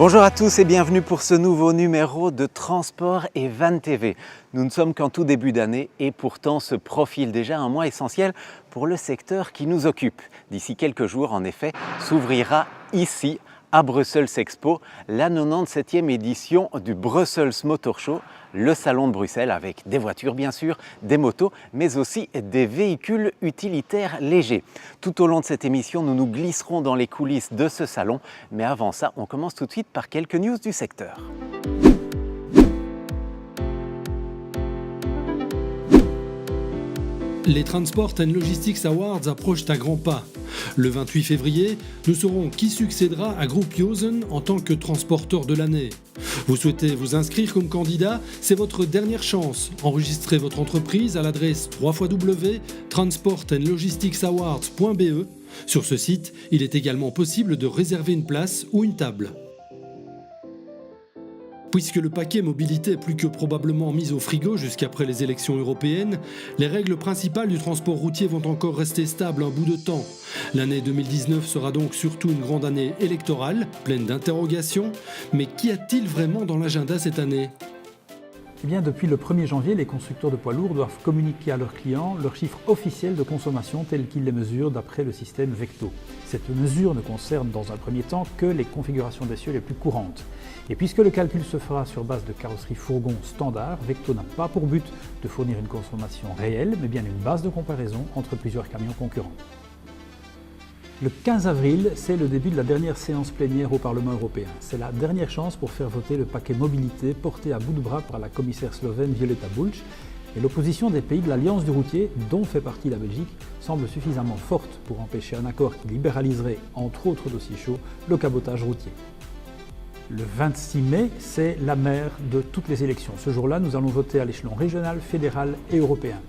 Bonjour à tous et bienvenue pour ce nouveau numéro de Transport et Van TV. Nous ne sommes qu'en tout début d'année et pourtant se profile déjà un mois essentiel pour le secteur qui nous occupe. D'ici quelques jours, en effet, s'ouvrira ici, à Brussels Expo, la 97e édition du Brussels Motor Show, le salon de Bruxelles avec des voitures bien sûr, des motos, mais aussi des véhicules utilitaires légers. Tout au long de cette émission, nous nous glisserons dans les coulisses de ce salon, mais avant ça, on commence tout de suite par quelques news du secteur. Les Transport and Logistics Awards approchent à grands pas. Le 28 février, nous saurons qui succédera à Group Yosen en tant que transporteur de l'année. Vous souhaitez vous inscrire comme candidat? C'est votre dernière chance. Enregistrez votre entreprise à l'adresse www.transportandlogisticsawards.be. Sur ce site, il est également possible de réserver une place ou une table. Puisque le paquet mobilité est plus que probablement mis au frigo jusqu'après les élections européennes, les règles principales du transport routier vont encore rester stables un bout de temps. L'année 2019 sera donc surtout une grande année électorale, pleine d'interrogations. Mais qu'y a-t-il vraiment dans l'agenda cette année ? Eh bien, depuis le 1er janvier, les constructeurs de poids lourds doivent communiquer à leurs clients leurs chiffres officiels de consommation tels qu'ils les mesurent d'après le système Vecto. Cette mesure ne concerne dans un premier temps que les configurations d'essieux les plus courantes. Et puisque le calcul se fera sur base de carrosserie fourgon standard, Vecto n'a pas pour but de fournir une consommation réelle, mais bien une base de comparaison entre plusieurs camions concurrents. Le 15 avril, c'est le début de la dernière séance plénière au Parlement européen. C'est la dernière chance pour faire voter le paquet mobilité porté à bout de bras par la commissaire slovène Violeta Bulc. Et l'opposition des pays de l'Alliance du routier, dont fait partie la Belgique, semble suffisamment forte pour empêcher un accord qui libéraliserait, entre autres dossiers chauds, le cabotage routier. Le 26 mai, c'est la mère de toutes les élections. Ce jour-là, nous allons voter à l'échelon régional, fédéral et européen.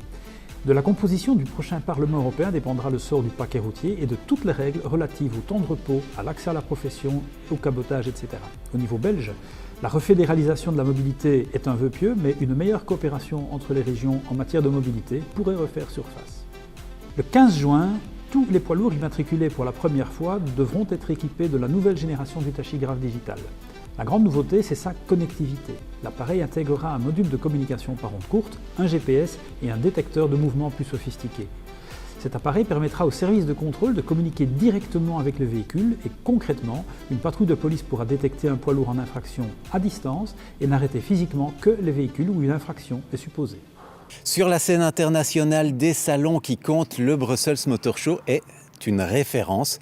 De la composition du prochain Parlement européen dépendra le sort du paquet routier et de toutes les règles relatives au temps de repos, à l'accès à la profession, au cabotage, etc. Au niveau belge, la refédéralisation de la mobilité est un vœu pieux, mais une meilleure coopération entre les régions en matière de mobilité pourrait refaire surface. Le 15 juin, tous les poids lourds immatriculés pour la première fois devront être équipés de la nouvelle génération du tachygraphe digital. La grande nouveauté, c'est sa connectivité. L'appareil intégrera un module de communication par onde courte, un GPS et un détecteur de mouvement plus sophistiqué. Cet appareil permettra au service de contrôle de communiquer directement avec le véhicule et concrètement, une patrouille de police pourra détecter un poids lourd en infraction à distance et n'arrêter physiquement que les véhicules où une infraction est supposée. Sur la scène internationale des salons qui comptent, le Brussels Motor Show est une référence.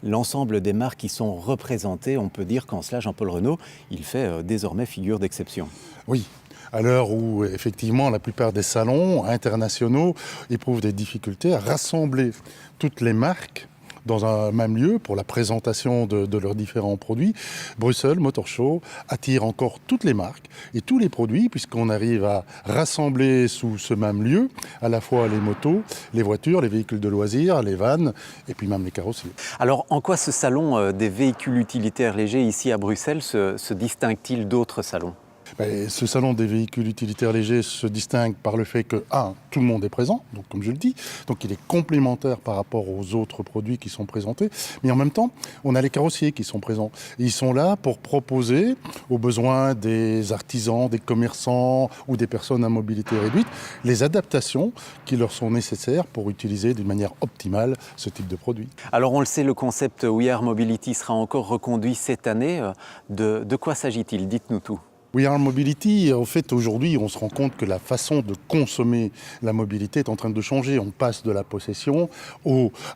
L'ensemble des marques qui sont représentées, on peut dire qu'en cela, Jean-Paul Renault, il fait désormais figure d'exception. Oui, à l'heure où effectivement la plupart des salons internationaux éprouvent des difficultés à rassembler toutes les marques dans un même lieu pour la présentation de leurs différents produits, Bruxelles Motor Show attire encore toutes les marques et tous les produits puisqu'on arrive à rassembler sous ce même lieu à la fois les motos, les voitures, les véhicules de loisirs, les vannes et puis même les carrosseries. Alors en quoi ce salon des véhicules utilitaires légers ici à Bruxelles se distingue-t-il d'autres salons ? Ce salon des véhicules utilitaires légers se distingue par le fait que, tout le monde est présent, donc comme je le dis, donc il est complémentaire par rapport aux autres produits qui sont présentés, mais en même temps, on a les carrossiers qui sont présents. Et ils sont là pour proposer aux besoins des artisans, des commerçants ou des personnes à mobilité réduite, les adaptations qui leur sont nécessaires pour utiliser d'une manière optimale ce type de produit. Alors on le sait, le concept We Are Mobility sera encore reconduit cette année. De quoi s'agit-il ? Dites-nous tout. We Are Mobility, en fait, aujourd'hui, on se rend compte que la façon de consommer la mobilité est en train de changer. On passe de la possession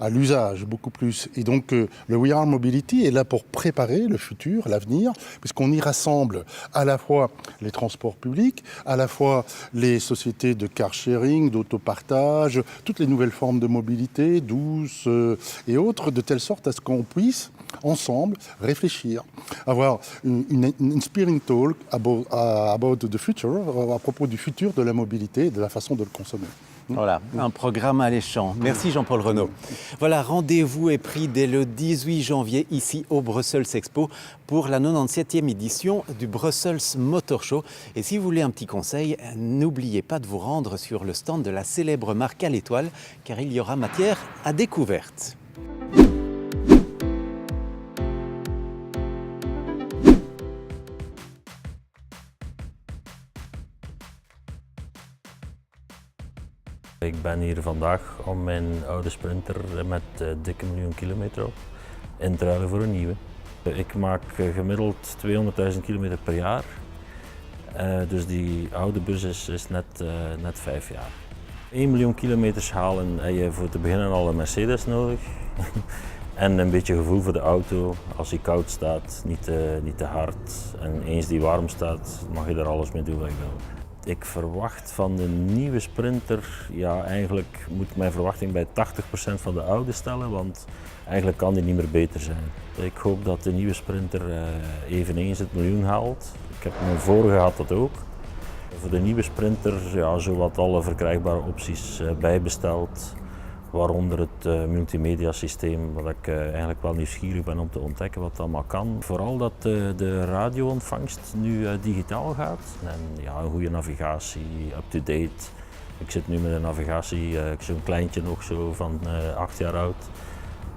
à l'usage, beaucoup plus. Et donc, le We Are Mobility est là pour préparer le futur, l'avenir, puisqu'on y rassemble à la fois les transports publics, à la fois les sociétés de car sharing, d'autopartage, toutes les nouvelles formes de mobilité, douce et autres, de telle sorte à ce qu'on puisse ensemble réfléchir, avoir une inspiring talk about the future, à propos du futur de la mobilité et de la façon de le consommer. Voilà, un programme alléchant. Merci Jean-Paul Renault. Voilà, rendez-vous est pris dès le 18 janvier ici au Brussels Expo pour la 97e édition du Brussels Motor Show. Et si vous voulez un petit conseil, n'oubliez pas de vous rendre sur le stand de la célèbre marque à l'étoile car il y aura matière à découverte. Ik ben hier vandaag om mijn oude Sprinter met dikke 1 miljoen kilometer op in te ruilen voor een nieuwe. Ik maak gemiddeld 200.000 kilometer per jaar. Dus die oude bus is net 5 jaar. 1 miljoen kilometers halen heb je voor te beginnen al een Mercedes nodig. En een beetje gevoel voor de auto. Als die koud staat, niet te hard. En eens die warm staat, mag je er alles mee doen wat je wil. Ik verwacht van de nieuwe Sprinter, ja eigenlijk moet mijn verwachting bij 80% van de oude stellen, want eigenlijk kan die niet meer beter zijn. Ik hoop dat de nieuwe Sprinter eveneens het miljoen haalt. Ik heb mijn vorige had dat ook. Voor de nieuwe Sprinter ja, zowat alle verkrijgbare opties bijbesteld. Waaronder het multimedia systeem, wat ik eigenlijk wel nieuwsgierig ben om te ontdekken wat dat allemaal kan. Vooral dat de radioontvangst nu digitaal gaat. En ja, een goede navigatie, up-to-date. Ik zit nu met een navigatie, ik zo'n kleintje nog zo van 8 jaar oud.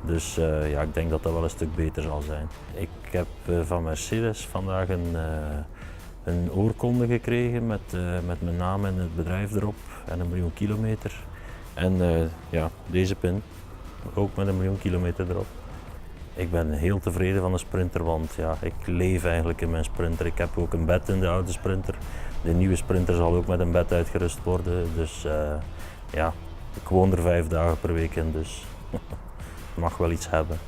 Dus ja, ik denk dat dat wel een stuk beter zal zijn. Ik heb van Mercedes vandaag een oorkonde gekregen met mijn naam en het bedrijf erop en 1 miljoen kilometer. En ja, deze pin, ook met 1 miljoen kilometer erop. Ik ben heel tevreden van de Sprinter, want ja, ik leef eigenlijk in mijn Sprinter. Ik heb ook een bed in de oude Sprinter. De nieuwe Sprinter zal ook met een bed uitgerust worden. Dus ja, ik woon er 5 dagen per week in, dus mag wel iets hebben.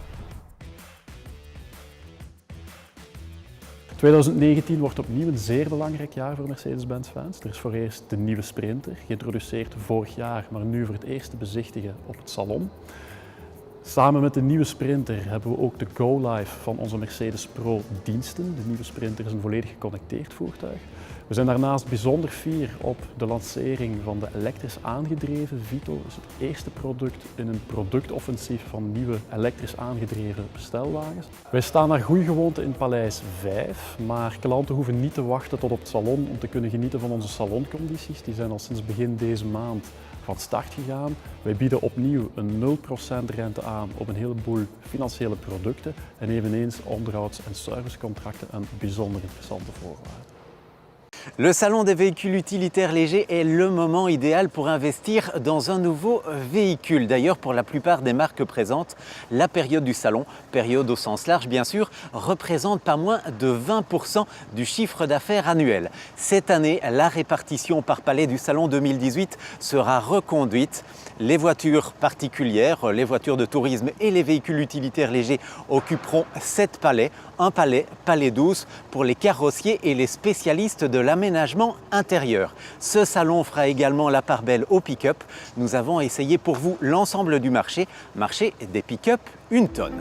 2019 wordt opnieuw een zeer belangrijk jaar voor Mercedes-Benz fans. Er is voor eerst de nieuwe Sprinter, geïntroduceerd vorig jaar, maar nu voor het eerst te bezichtigen op het salon. Samen met de nieuwe Sprinter hebben we ook de Go-Live van onze Mercedes Pro diensten. De nieuwe Sprinter is een volledig geconnecteerd voertuig. We zijn daarnaast bijzonder fier op de lancering van de elektrisch aangedreven Vito. Dat is het eerste product in een productoffensief van nieuwe elektrisch aangedreven bestelwagens. Wij staan naar goede gewoonte in Paleis 5, maar klanten hoeven niet te wachten tot op het salon om te kunnen genieten van onze saloncondities. Die zijn al sinds begin deze maand van start gegaan. Wij bieden opnieuw een 0% rente aan op een heleboel financiële producten en eveneens onderhouds- en servicecontracten aan bijzonder interessante voorwaarden. Le Salon des véhicules utilitaires légers est le moment idéal pour investir dans un nouveau véhicule. D'ailleurs, pour la plupart des marques présentes, la période du salon, période au sens large bien sûr, représente pas moins de 20% du chiffre d'affaires annuel. Cette année, la répartition par palais du Salon 2018 sera reconduite. Les voitures particulières, les voitures de tourisme et les véhicules utilitaires légers occuperont 7 palais. Un palais, palais 12, pour les carrossiers et les spécialistes de l'aménagement intérieur. Ce salon fera également la part belle aux pick-up. Nous avons essayé pour vous l'ensemble du marché des pick-up 1 tonne.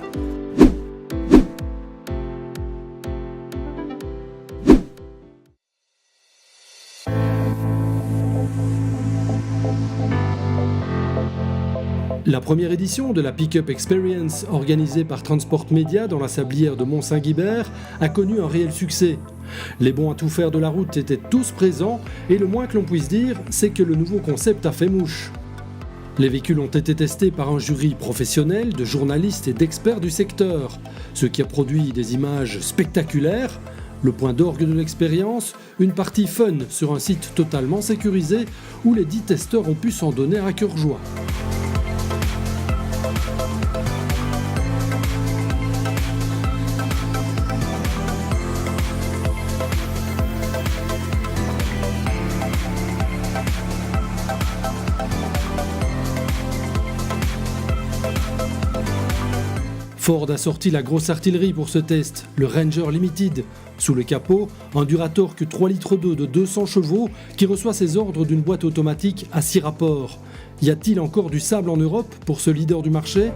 La première édition de la Pick-up Experience, organisée par Transport Media dans la sablière de Mont-Saint-Guibert, a connu un réel succès. Les bons à tout faire de la route étaient tous présents et le moins que l'on puisse dire, c'est que le nouveau concept a fait mouche. Les véhicules ont été testés par un jury professionnel de journalistes et d'experts du secteur, ce qui a produit des images spectaculaires. Le point d'orgue de l'expérience, une partie fun sur un site totalement sécurisé où les 10 testeurs ont pu s'en donner à cœur joie. Ford a sorti la grosse artillerie pour ce test, le Ranger Limited. Sous le capot, un Duratorque 3,2 litres de 200 chevaux qui reçoit ses ordres d'une boîte automatique à 6 rapports. Y a-t-il encore du sable en Europe pour ce leader du marché ?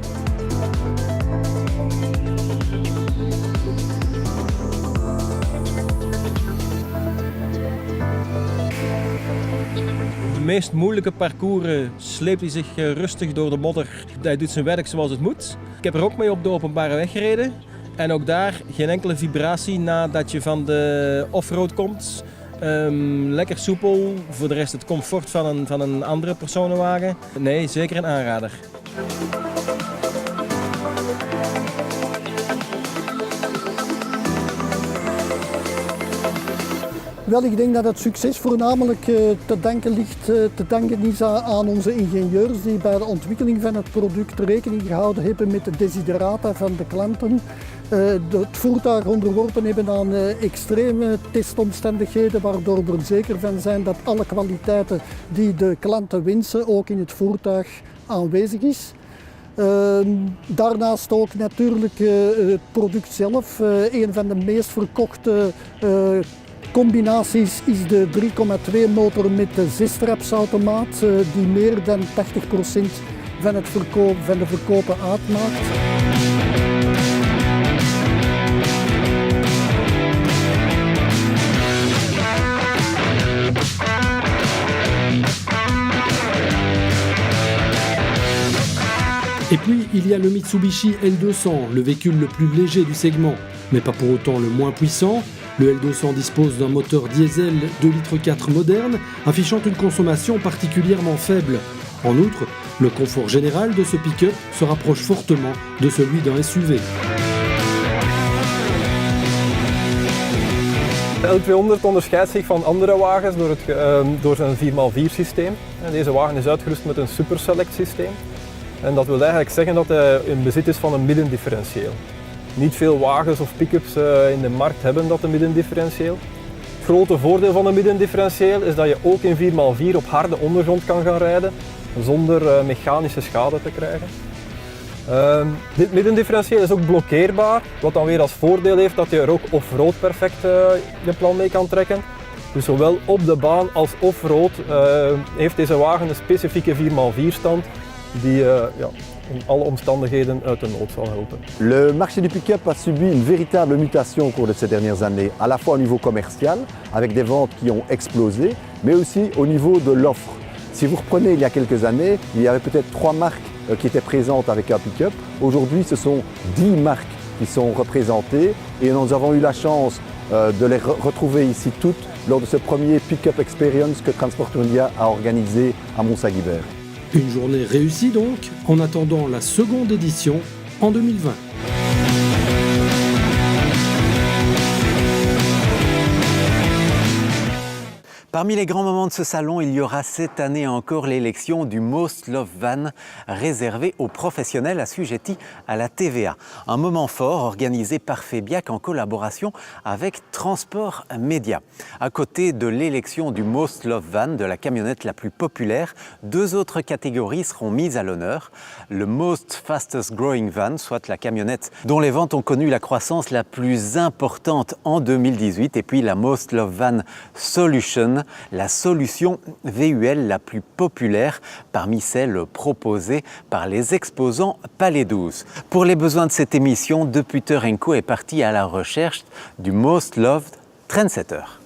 De meest moeilijke parcours sleept hij zich rustig door de modder. Hij doet zijn werk zoals het moet. Ik heb er ook mee op de openbare weg gereden. En ook daar geen enkele vibratie nadat je van de offroad komt. Lekker soepel. Voor de rest het comfort van een andere personenwagen. Nee, zeker een aanrader. Wel, ik denk dat het succes voornamelijk te danken is aan onze ingenieurs die bij de ontwikkeling van het product rekening gehouden hebben met de desiderata van de klanten. Het voertuig onderworpen hebben aan extreme testomstandigheden, waardoor we er zeker van zijn dat alle kwaliteiten die de klanten wensen ook in het voertuig aanwezig is. Daarnaast ook natuurlijk het product zelf. Een van de meest verkochte combinaties is de 3,2 motor met de 6-trapsautomaat, die meer dan 80% van de verkopen uitmaakt. Et puis, il y a le Mitsubishi L200, le véhicule le plus léger du segment, mais pas pour autant le moins puissant. Le L200 dispose d'un moteur diesel 2,4 litres moderne, affichant une consommation particulièrement faible. En outre, le confort général de ce pick-up se rapproche fortement de celui d'un SUV. De L200 onderscheidt zich van andere wagens door zijn 4x4 systeem. Deze wagen is uitgerust met een Super Select systeem. En dat wil eigenlijk zeggen dat hij in bezit is van een middendifferentieel. Niet veel wagens of pick-ups in de markt hebben dat een middendifferentieel. Het grote voordeel van een middendifferentieel is dat je ook in 4x4 op harde ondergrond kan gaan rijden zonder mechanische schade te krijgen. Dit middendifferentieel is ook blokkeerbaar, wat dan weer als voordeel heeft dat je er ook off-road perfect je plan mee kan trekken. Dus zowel op de baan als off-road heeft deze wagen een specifieke 4x4 stand die in alle omstandigheden uit de nood zal helpen. Le marché du pick-up a subi une véritable mutation au cours de ces dernières années, à la fois au niveau commercial, avec des ventes qui ont explosé, mais aussi au niveau de l'offre. Si vous reprenez il y a quelques années, il y avait peut-être 3 marques qui étaient présentes avec un pick-up. Aujourd'hui, ce sont 10 marques qui sont représentées et nous avons eu la chance de les retrouver ici toutes lors de ce premier pick-up experience que Transport India a organisé à Mont-Saint-Guibert. Une journée réussie donc, en attendant la seconde édition en 2020. Parmi les grands moments de ce salon, il y aura cette année encore l'élection du Most Loved Van, réservé aux professionnels assujettis à la TVA. Un moment fort organisé par Febiac en collaboration avec Transport Média. À côté de l'élection du Most Loved Van, de la camionnette la plus populaire, 2 autres catégories seront mises à l'honneur. Le Most Fastest Growing Van, soit la camionnette dont les ventes ont connu la croissance la plus importante en 2018, et puis la Most Loved Van Solution, la solution VUL la plus populaire parmi celles proposées par les exposants Palais 12. Pour les besoins de cette émission, De Putter & Co est parti à la recherche du Most Loved Trendsetter.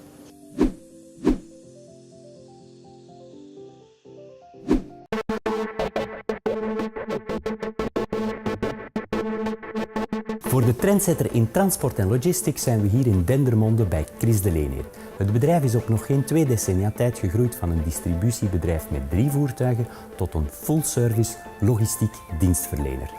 Voor de trendsetter in transport en logistics zijn we hier in Dendermonde bij Chris de Leeneer. Het bedrijf is op nog geen 2 decennia tijd gegroeid van een distributiebedrijf met 3 voertuigen tot een full-service logistiek dienstverlener.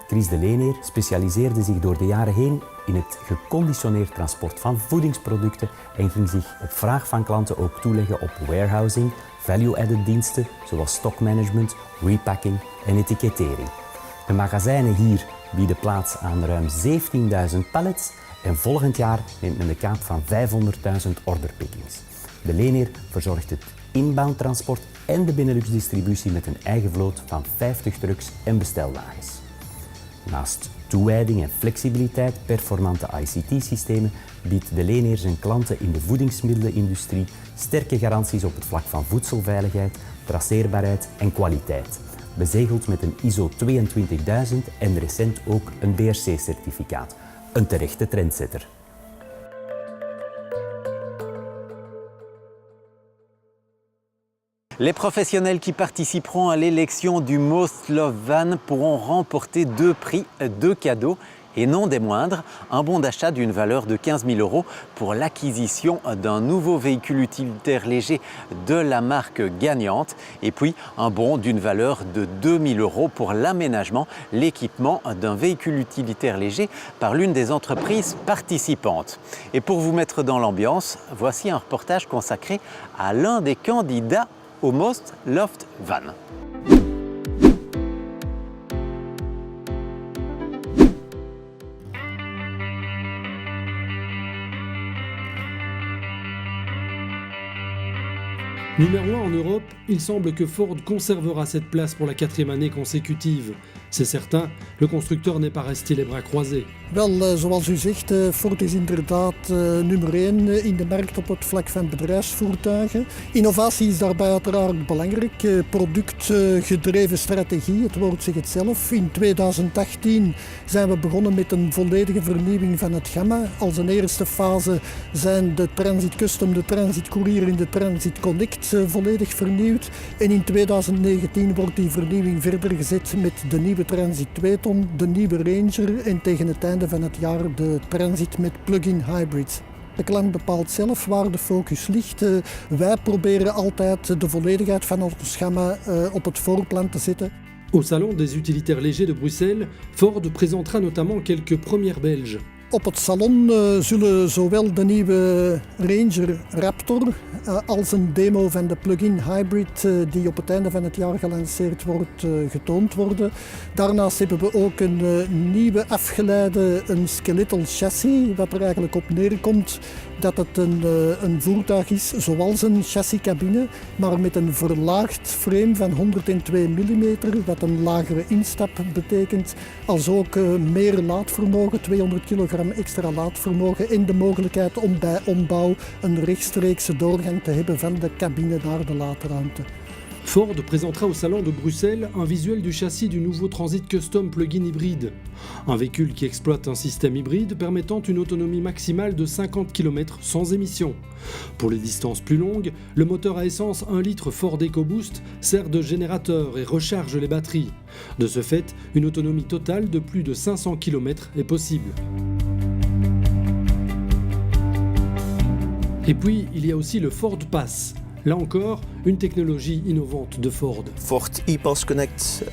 Chris de Leeneer specialiseerde zich door de jaren heen in het geconditioneerd transport van voedingsproducten en ging zich op vraag van klanten ook toeleggen op warehousing, value-added diensten zoals stockmanagement, repacking en etikettering. De magazijnen hier bieden plaats aan ruim 17.000 pallets en volgend jaar neemt men de kaap van 500.000 orderpickings. De Leeneer verzorgt het inbound transport en de Benelux-distributie met een eigen vloot van 50 trucks en bestelwagens. Naast toewijding en flexibiliteit performante ICT-systemen biedt de Leeneer zijn klanten in de voedingsmiddelenindustrie sterke garanties op het vlak van voedselveiligheid, traceerbaarheid en kwaliteit. Bezegeld met een ISO 22000 en recent ook een BRC-certificaat. Een terechte trendsetter. Les professionnels qui participeront à l'élection du Most Loved Van pourront remporter 2 prix, 2 cadeaux Et non des moindres, un bon d'achat d'une valeur de 15 000 € pour l'acquisition d'un nouveau véhicule utilitaire léger de la marque gagnante. Et puis un bon d'une valeur de 2 000 € pour l'aménagement, l'équipement d'un véhicule utilitaire léger par l'une des entreprises participantes. Et pour vous mettre dans l'ambiance, voici un reportage consacré à l'un des candidats au Most Loved Van. Numéro 1 en Europe, il semble que Ford conservera cette place pour la 4e année consécutive. C'est certain, le constructeur n'est pas resté les bras croisés. Wel, zoals u zegt, Ford is inderdaad nummer 1 in de markt op het vlak van bedrijfsvoertuigen. Innovatie is daarbij uiteraard belangrijk. Productgedreven strategie, het woord zegt het zelf. In 2018 zijn we begonnen met een volledige vernieuwing van het gamma. Als een eerste fase zijn de Transit Custom, de Transit Courier en de Transit Connect volledig vernieuwd. En in 2019 wordt die vernieuwing verder gezet met de nieuwe Transit 2-ton, de nieuwe Ranger en tegen het einde van het jaar de Transit met plug-in hybrid. De klant bepaalt zelf waar de focus ligt. Wij proberen altijd de volledigheid van ons gamma op het voorplan te zetten. Au Salon des utilitaires légers de Bruxelles, Ford présentera notamment quelques premières Belges. Op het salon zullen zowel de nieuwe Ranger Raptor als een demo van de plug-in hybrid die op het einde van het jaar gelanceerd wordt getoond worden. Daarnaast hebben we ook een nieuwe afgeleide, een skeletal chassis, wat er eigenlijk op neerkomt dat het een voertuig is zoals een chassiscabine, maar met een verlaagd frame van 102 mm, wat een lagere instap betekent, als ook meer laadvermogen, 200 kg extra laadvermogen en de mogelijkheid om bij ombouw een rechtstreekse doorgang te hebben van de cabine naar de laadruimte. Ford présentera au Salon de Bruxelles un visuel du châssis du nouveau Transit Custom plug-in hybride. Un véhicule qui exploite un système hybride permettant une autonomie maximale de 50 km sans émission. Pour les distances plus longues, le moteur à essence 1 litre Ford EcoBoost sert de générateur et recharge les batteries. De ce fait, une autonomie totale de plus de 500 km est possible. Et puis, il y a aussi le Ford Pass. Là encore, une technologie innovante de Ford. Ford ePass Connect,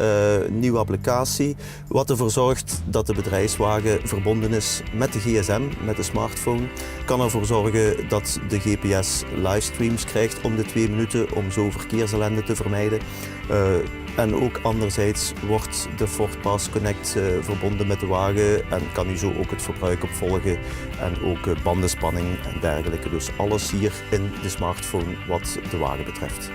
nieuwe applicatie, wat ervoor zorgt dat de bedrijfswagen verbonden is met de gsm, met de smartphone. Kan ervoor zorgen dat de GPS livestreams krijgt om de 2 minuten om zo verkeersellende te vermijden. En ook anderzijds wordt de Ford Pass Connect verbonden met de wagen en kan u zo ook het verbruik opvolgen en ook bandenspanning en dergelijke. Dus alles hier in de smartphone wat de wagen betreft.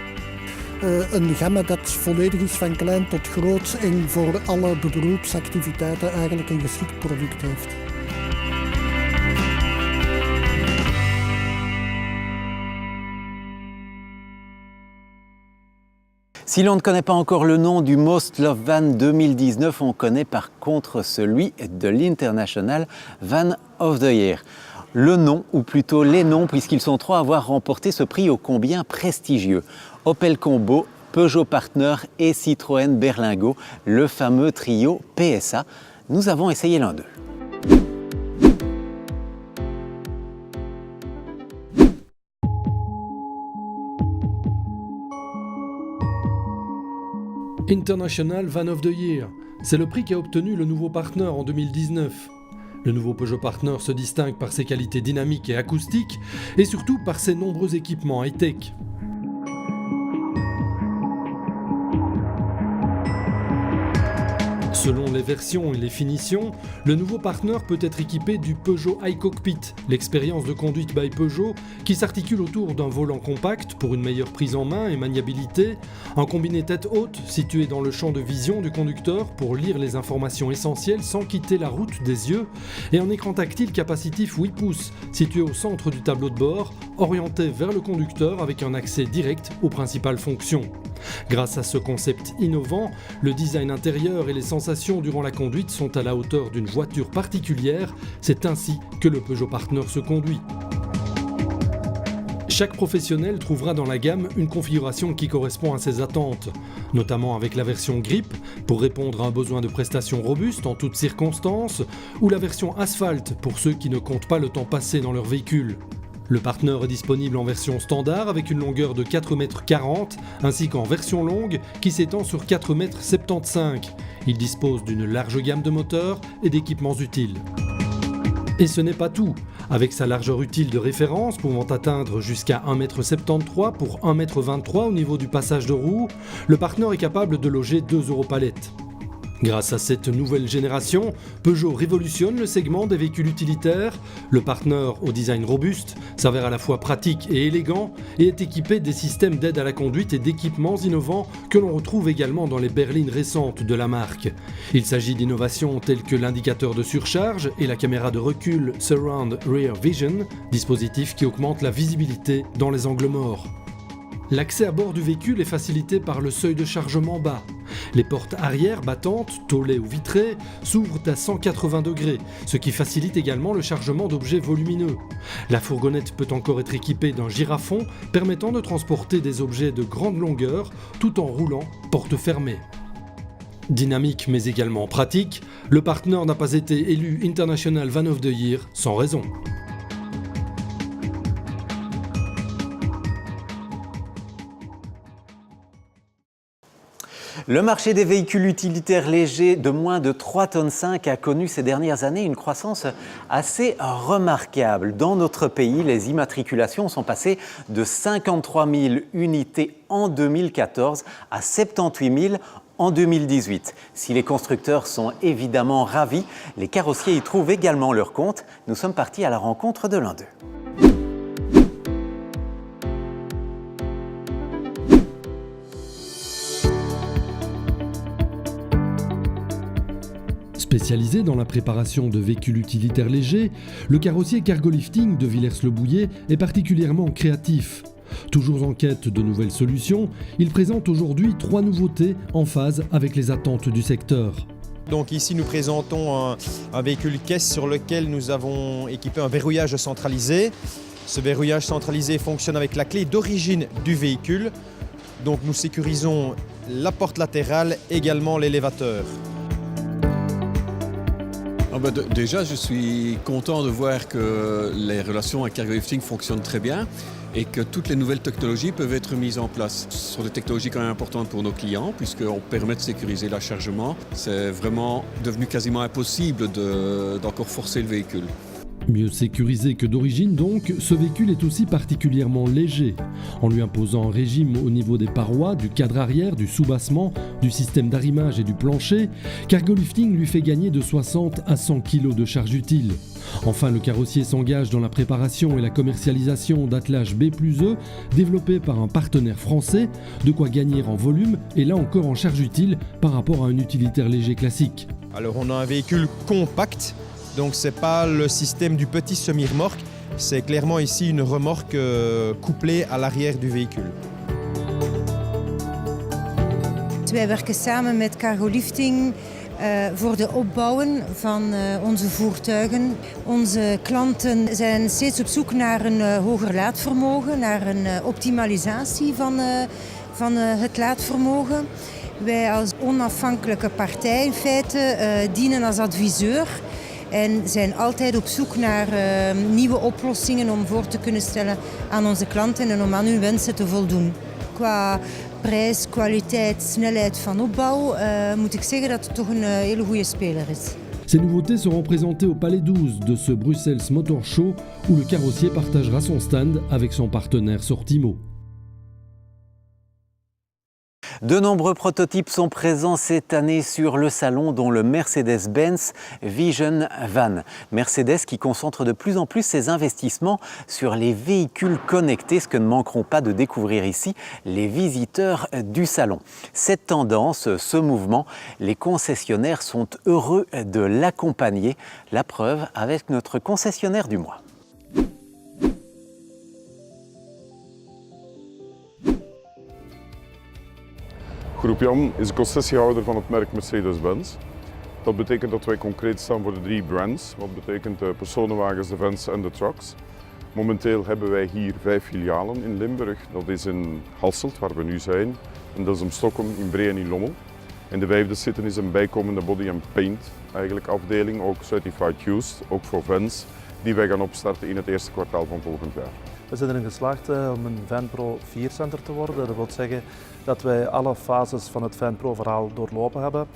Een gamma dat volledig is van klein tot groot en voor alle beroepsactiviteiten eigenlijk een geschikt product heeft. Si l'on ne connaît pas encore le nom du Most Loved Van 2019, on connaît par contre celui de l'International Van of the Year. Le nom, ou plutôt les noms, puisqu'ils sont 3 à avoir remporté ce prix ô combien prestigieux. Opel Combo, Peugeot Partner et Citroën Berlingo, le fameux trio PSA. Nous avons essayé l'un d'eux. International Van of the Year, c'est le prix qu'a obtenu le nouveau Partner en 2019. Le nouveau Peugeot Partner se distingue par ses qualités dynamiques et acoustiques et surtout par ses nombreux équipements high-tech. Selon les versions et les finitions, le nouveau Partner peut être équipé du Peugeot iCockpit, l'expérience de conduite by Peugeot qui s'articule autour d'un volant compact pour une meilleure prise en main et maniabilité, un combiné tête haute situé dans le champ de vision du conducteur pour lire les informations essentielles sans quitter la route des yeux, et un écran tactile capacitif 8 pouces situé au centre du tableau de bord, orienté vers le conducteur avec un accès direct aux principales fonctions. Grâce à ce concept innovant, le design intérieur et les sensations durant la conduite sont à la hauteur d'une voiture particulière. C'est ainsi que le Peugeot Partner se conduit. Chaque professionnel trouvera dans la gamme une configuration qui correspond à ses attentes, notamment avec la version Grip pour répondre à un besoin de prestations robustes en toutes circonstances, ou la version Asphalt pour ceux qui ne comptent pas le temps passé dans leur véhicule. Le Partner est disponible en version standard avec une longueur de 4,40 m ainsi qu'en version longue qui s'étend sur 4,75 m. Il dispose d'une large gamme de moteurs et d'équipements utiles. Et ce n'est pas tout. Avec sa largeur utile de référence pouvant atteindre jusqu'à 1,73 m pour 1,23 m au niveau du passage de roue, le Partner est capable de loger 2 europalettes. Grâce à cette nouvelle génération, Peugeot révolutionne le segment des véhicules utilitaires. Le Partner, au design robuste, s'avère à la fois pratique et élégant et est équipé des systèmes d'aide à la conduite et d'équipements innovants que l'on retrouve également dans les berlines récentes de la marque. Il s'agit d'innovations telles que l'indicateur de surcharge et la caméra de recul Surround Rear Vision, dispositif qui augmente la visibilité dans les angles morts. L'accès à bord du véhicule est facilité par le seuil de chargement bas. Les portes arrière battantes, tôlées ou vitrées, s'ouvrent à 180 degrés, ce qui facilite également le chargement d'objets volumineux. La fourgonnette peut encore être équipée d'un girafon permettant de transporter des objets de grande longueur tout en roulant porte fermée. Dynamique mais également pratique, le Partner n'a pas été élu International Van of the Year sans raison. Le marché des véhicules utilitaires légers de moins de 3,5 tonnes a connu ces dernières années une croissance assez remarquable. Dans notre pays, les immatriculations sont passées de 53 000 unités en 2014 à 78 000 en 2018. Si les constructeurs sont évidemment ravis, les carrossiers y trouvent également leur compte. Nous sommes partis à la rencontre de l'un d'eux. Spécialisé dans la préparation de véhicules utilitaires légers, le carrossier Cargolifting de Villers-le-Bouillet est particulièrement créatif. Toujours en quête de nouvelles solutions, il présente aujourd'hui 3 nouveautés en phase avec les attentes du secteur. Donc ici nous présentons un véhicule caisse sur lequel nous avons équipé un verrouillage centralisé. Ce verrouillage centralisé fonctionne avec la clé d'origine du véhicule. Donc nous sécurisons la porte latérale, également l'élévateur. Déjà, je suis content de voir que les relations avec Cargolifting fonctionnent très bien et que toutes les nouvelles technologies peuvent être mises en place. Ce sont des technologies quand même importantes pour nos clients puisqu'on permet de sécuriser l'achargement. C'est vraiment devenu quasiment impossible d'encore forcer le véhicule. Mieux sécurisé que d'origine donc, ce véhicule est aussi particulièrement léger. En lui imposant un régime au niveau des parois, du cadre arrière, du soubassement, du système d'arrimage et du plancher, Cargolifting lui fait gagner de 60 à 100 kg de charge utile. Enfin, le carrossier s'engage dans la préparation et la commercialisation d'attelages B+E développés par un partenaire français, de quoi gagner en volume et là encore en charge utile par rapport à un utilitaire léger classique. Alors on a un véhicule compact. Donc ce n'est pas le système du petit semi-remorque, c'est clairement ici une remorque couplée à l'arrière du véhicule. Wij werken samen met Cargolifting voor de opbouwen van onze voertuigen. Onze klanten zijn steeds op zoek naar een hoger laadvermogen, naar een optimalisatie van het laadvermogen. Wij als onafhankelijke partij in feite dienen als adviseur. En zijn altijd op zoek naar nieuwe oplossingen om voor te kunnen stellen aan onze klanten en om aan hun wensen te voldoen. Qua prijs, kwaliteit, snelheid van opbouw moet ik zeggen dat het toch een hele goede speler is. Ces nouveautés seront présentées au Palais 12 de ce Bruxelles Motor Show où le carrossier partagera son stand avec son partenaire Sortimo. De nombreux prototypes sont présents cette année sur le salon, dont le Mercedes-Benz Vision Van. Mercedes qui concentre de plus en plus ses investissements sur les véhicules connectés, ce que ne manqueront pas de découvrir ici les visiteurs du salon. Cette tendance, ce mouvement, les concessionnaires sont heureux de l'accompagner. La preuve avec notre concessionnaire du mois. Groep Jan is de concessiehouder van het merk Mercedes-Benz. Dat betekent dat wij concreet staan voor de 3 brands, wat betekent de personenwagens, de vans en de trucks. Momenteel hebben wij hier 5 filialen in Limburg. Dat is in Hasselt, waar we nu zijn. En dat is in Stockholm, in Bree en in Lommel. En de 5e zitten is een bijkomende body and paint afdeling, ook certified used, ook voor vans, die wij gaan opstarten in het eerste kwartaal van volgend jaar. We zijn erin geslaagd om een VanPro 4 center te worden. Dat wil zeggen dat wij alle fases van het VanPro verhaal doorlopen hebben.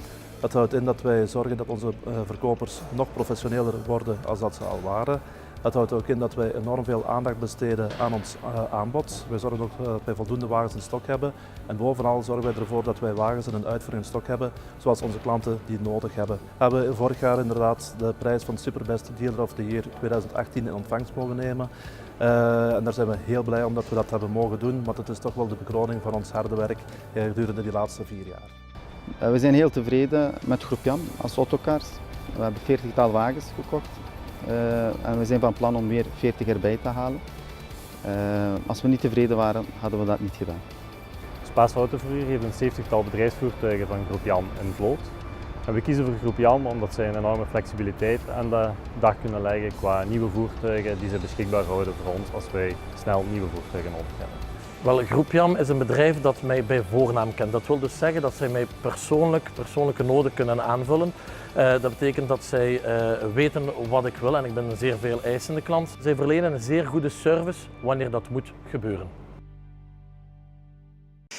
Dat houdt in dat wij zorgen dat onze verkopers nog professioneler worden als dat ze al waren. Dat houdt ook in dat wij enorm veel aandacht besteden aan ons aanbod. Wij zorgen ook dat wij voldoende wagens in stok hebben. En bovenal zorgen wij ervoor dat wij wagens in een uitvoering in stok hebben, zoals onze klanten die nodig hebben. We hebben vorig jaar inderdaad de prijs van Superbest Dealer of the Year 2018 in ontvangst mogen nemen. En daar zijn we heel blij omdat we dat hebben mogen doen, want het is toch wel de bekroning van ons harde werk gedurende die laatste 4 jaar. We zijn heel tevreden met Groep Jan als Autocars. We hebben 40-tal wagens gekocht. En we zijn van plan om weer 40 erbij te halen. Als we niet tevreden waren, hadden we dat niet gedaan. Spaas Autoverhuur heeft een 70-tal bedrijfsvoertuigen van Groep Jan in vloot. En we kiezen voor Groep Jan omdat zij een enorme flexibiliteit aan de dag kunnen leggen qua nieuwe voertuigen die ze beschikbaar houden voor ons als wij snel nieuwe voertuigen nodig hebben. Wel, Groep Jan is een bedrijf dat mij bij voornaam kent. Dat wil dus zeggen dat zij mij persoonlijke noden kunnen aanvullen. Dat betekent dat zij weten wat ik wil en ik ben een zeer veel eisende klant. Zij verlenen een zeer goede service wanneer dat moet gebeuren.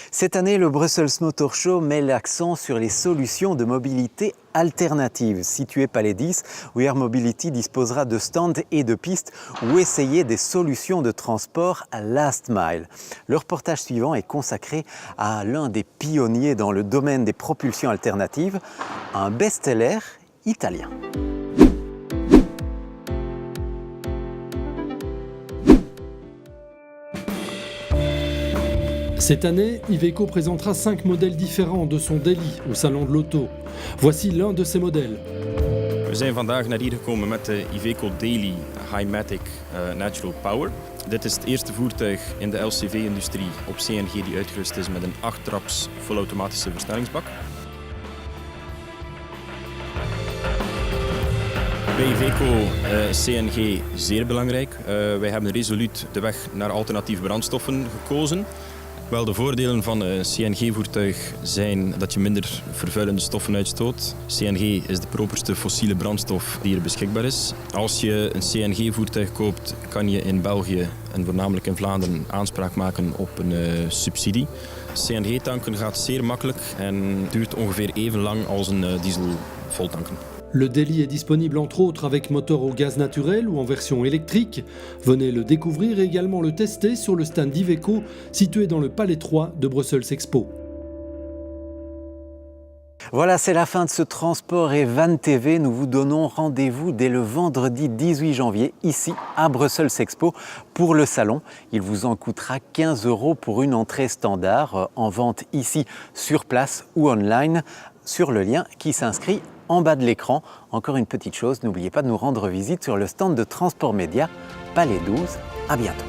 Cette année, le Brussels Motor Show met l'accent sur les solutions de mobilité alternatives. Situé Palais 10, We Are Mobility disposera de stands et de pistes où essayer des solutions de transport à last mile. Le reportage suivant est consacré à l'un des pionniers dans le domaine des propulsions alternatives, un best-seller italien. Cette année, Iveco présentera 5 modèles différents de son Daily au Salon de l'Auto. Voici l'un de ces modèles. We zijn vandaag naar hier gekomen met de Iveco Daily Highmatic Natural Power. Dit is het eerste voertuig in de LCV-industrie op CNG die uitgerust is met een 8-traps volautomatische versnellingsbak. Bij Iveco CNG zeer belangrijk. Wij hebben resoluut de weg naar alternatieve brandstoffen gekozen. Wel, de voordelen van een CNG-voertuig zijn dat je minder vervuilende stoffen uitstoot. CNG is de properste fossiele brandstof die er beschikbaar is. Als je een CNG-voertuig koopt, kan je in België en voornamelijk in Vlaanderen aanspraak maken op een subsidie. CNG-tanken gaat zeer makkelijk en duurt ongeveer even lang als een diesel voltanken. Le Daily est disponible entre autres avec moteur au gaz naturel ou en version électrique. Venez le découvrir et également le tester sur le stand d'Iveco situé dans le Palais 3 de Brussels Expo. Voilà, c'est la fin de ce Transport et Van TV. Nous vous donnons rendez-vous dès le vendredi 18 janvier, ici à Brussels Expo, pour le salon. Il vous en coûtera 15 € pour une entrée standard, en vente ici, sur place ou online, sur le lien qui s'inscrit en bas de l'écran. Encore une petite chose, n'oubliez pas de nous rendre visite sur le stand de Transport Média, Palais 12. À bientôt.